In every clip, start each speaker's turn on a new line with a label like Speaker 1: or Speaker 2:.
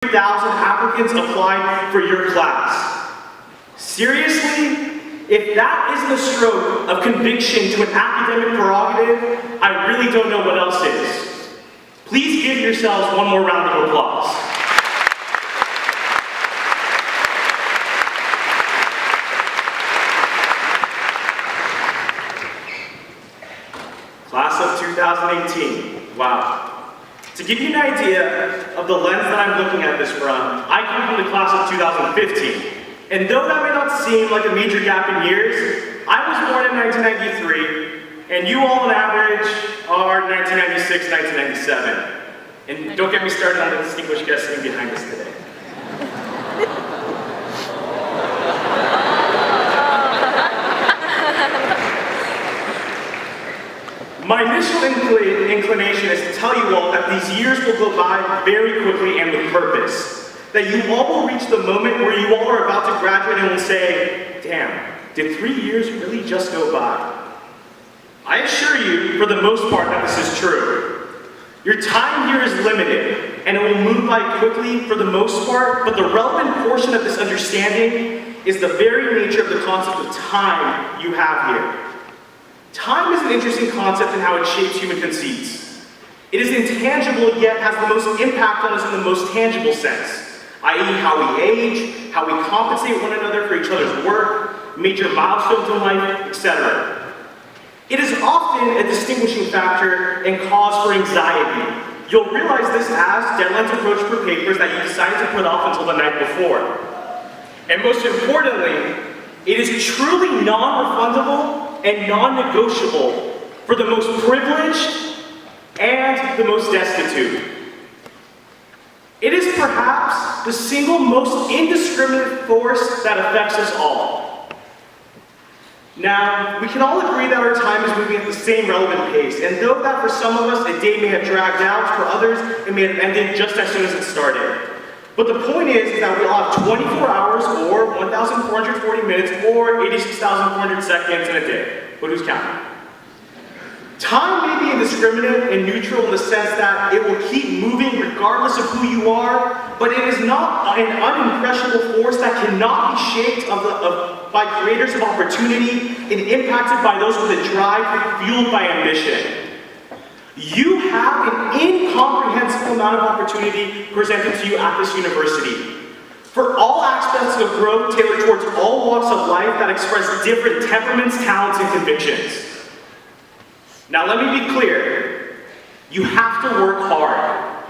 Speaker 1: 3,000 applicants applied for your class. Seriously? If that isn't a stroke of conviction to an academic prerogative, I really don't know what else is. Please give yourselves one more round of applause. Class of 2018. Wow. To give you an idea of the lens that I'm looking at this from, I come from the class of 2015. And though that may not seem like a major gap in years, I was born in 1993, and you all on average are 1996, 1997. And don't get me started on the distinguished guest sitting behind us today. My initial inclination is to tell you all that these years will go by very quickly and with purpose. That you all will reach the moment where you all are about to graduate and will say, damn, did 3 years really just go by? I assure you, for the most part, that this is true. Your time here is limited, and it will move by quickly for the most part, but the relevant portion of this understanding is the very nature of the concept of time you have here. Time is an interesting concept in how it shapes human conceits. It is intangible, yet has the most impact on us in the most tangible sense, i.e. how we age, how we compensate one another for each other's work, major milestones in life, etc. It is often a distinguishing factor and cause for anxiety. You'll realize this as deadlines approach for papers that you decided to put off until the night before. And most importantly, it is truly non-refundable and non-negotiable for the most privileged and the most destitute. It is perhaps the single most indiscriminate force that affects us all. Now, we can all agree that our time is moving at the same relevant pace, and though that for some of us a day may have dragged out, for others it may have ended just as soon as it started. But the point is that we all have 24 hours, or 1,440 minutes, or 86,400 seconds in a day. But who's counting? Time may be indiscriminate and neutral in the sense that it will keep moving regardless of who you are, but it is not an unimpressionable force that cannot be shaped by creators of opportunity and impacted by those with a drive fueled by ambition. You have an incomprehensible amount of opportunity presented to you at this university. For all aspects of growth tailored towards all walks of life that express different temperaments, talents, and convictions. Now let me be clear. You have to work hard.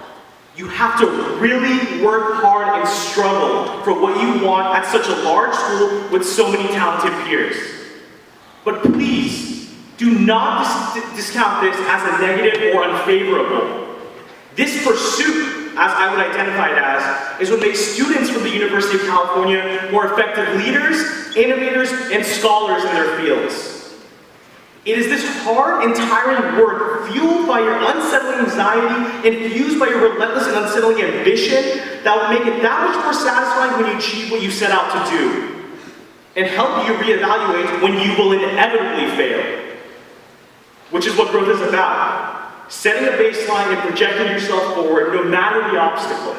Speaker 1: You have to really work hard and struggle for what you want at such a large school with so many talented peers. But please, do not discount this as a negative or unfavorable. This pursuit, as I would identify it as, is what makes students from the University of California more effective leaders, innovators, and scholars in their fields. It is this hard and tiring work, fueled by your unsettling anxiety and fused by your relentless and unsettling ambition, that will make it that much more satisfying when you achieve what you set out to do, and help you reevaluate when you will inevitably fail. Which is what growth is about. Setting a baseline and projecting yourself forward no matter the obstacle.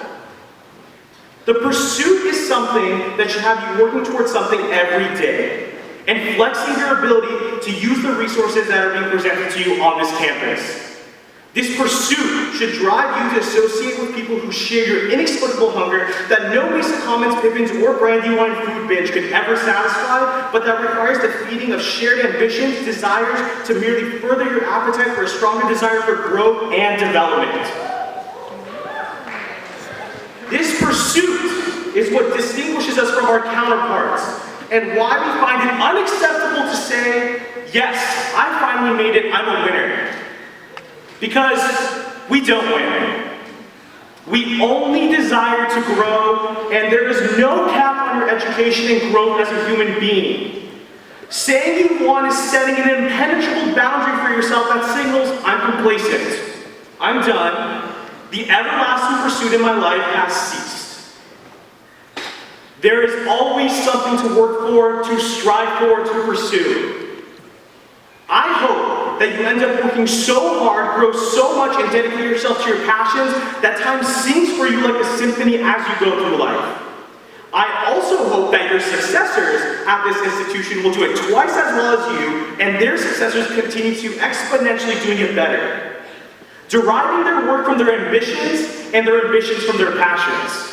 Speaker 1: The pursuit is something that should have you working towards something every day and flexing your ability to use the resources that are being presented to you on this campus. This pursuit should drive you to associate with people who share your inexplicable hunger that no basic comments, Pippins, or Brandywine food binge could ever satisfy, but that requires the feeding of shared ambitions, desires to merely further your appetite for a stronger desire for growth and development. This pursuit is what distinguishes us from our counterparts, and why we find it unacceptable to say, yes, I finally made it, I'm a winner. Because we don't win. We only desire to grow, and there is no cap on your education and growth as a human being. Saying you want is setting an impenetrable boundary for yourself that signals, I'm complacent, I'm done, the everlasting pursuit in my life has ceased. There is always something to work for, to strive for, to pursue. I hope that you end up working so hard, grow so much, and dedicate yourself to your passions that time sings for you like a symphony as you go through life. I also hope that your successors at this institution will do it twice as well as you, and their successors continue to exponentially doing it better, deriving their work from their ambitions and their ambitions from their passions.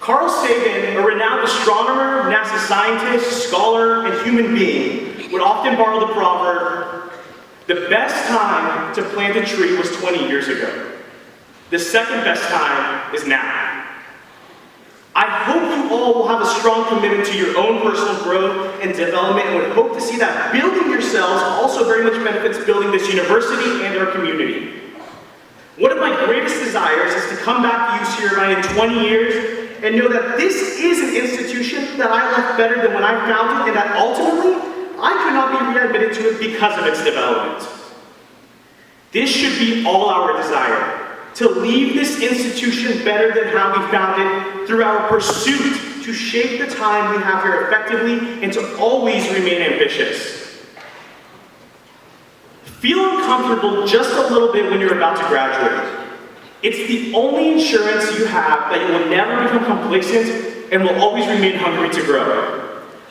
Speaker 1: Carl Sagan, a renowned astronomer, NASA scientist, scholar, and human being, would often borrow the proverb, "The best time to plant a tree was 20 years ago. The second best time is now." I hope you all will have a strong commitment to your own personal growth and development, and would hope to see that building yourselves also very much benefits building this university and our community. One of my greatest desires is to come back to UC Irvine in 20 years and know that this is an institution that I left better than when I found it, and that ultimately, I could not be readmitted to it because of its development. This should be all our desire, to leave this institution better than how we found it through our pursuit to shape the time we have here effectively and to always remain ambitious. Feel uncomfortable just a little bit when you're about to graduate. It's the only insurance you have that you will never become complacent and will always remain hungry to grow.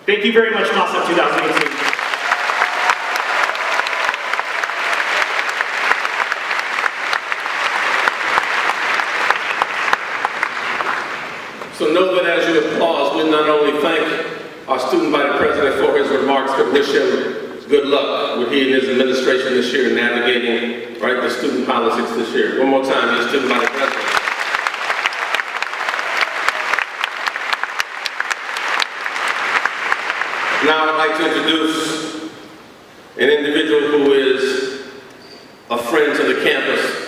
Speaker 1: Thank you very much, Class of 2018.
Speaker 2: So know that as you applause, we not only thank our student body president for his remarks, but wish him good luck with he and his administration this year navigating the student politics this year. One more time, your student body president. Now I'd like to introduce an individual who is a friend to the campus